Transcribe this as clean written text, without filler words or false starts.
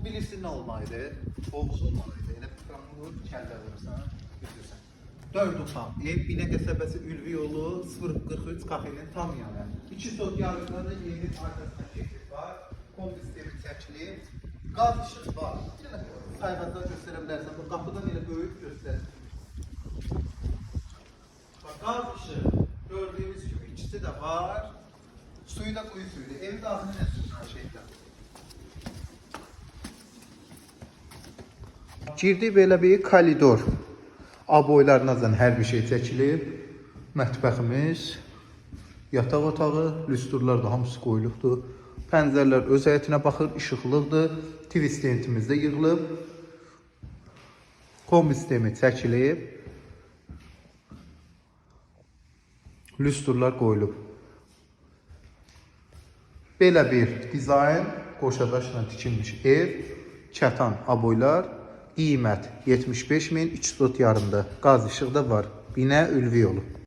bilirsin nə olmalıydı? Hovuz olmalıydı. Elə qanlı kəllə vurursan, götürürsən. 4 otaq, ev, Binə qəsəbəsi Ülvi yolu 043 kafenin tam yanı. 2 sot yarımda da evin arkasında keçid var. Kombi sistemi çəkilir. Qaz işıq var. Sayfada göstərə bilərsən. Bu qapıdan elə böyük göstərir. Qaz işığı gördüyünüz gibi ikisi de var. Suyu da kuyu suyu. Evin ağzını ne suyu şeyden. Girdi belə bir koridor. Aboylarınızdan hər bir şey çəkilib. Mətbəximiz, yataq otağı, lüstrlar da hamısı qoyulubdur. Pəncərələr öz həyətinə baxır, işıqlıqdır. TV stendimiz də yığılıb. Kombi sistemi çəkilib. Lüstrlar qoyulub. Belə bir dizayn, qoşadaşla tikilmiş ev, çatan aboylar, qiymət 75.000, 3 yarımda qaz işığı da var. Binə Ülvi yolu.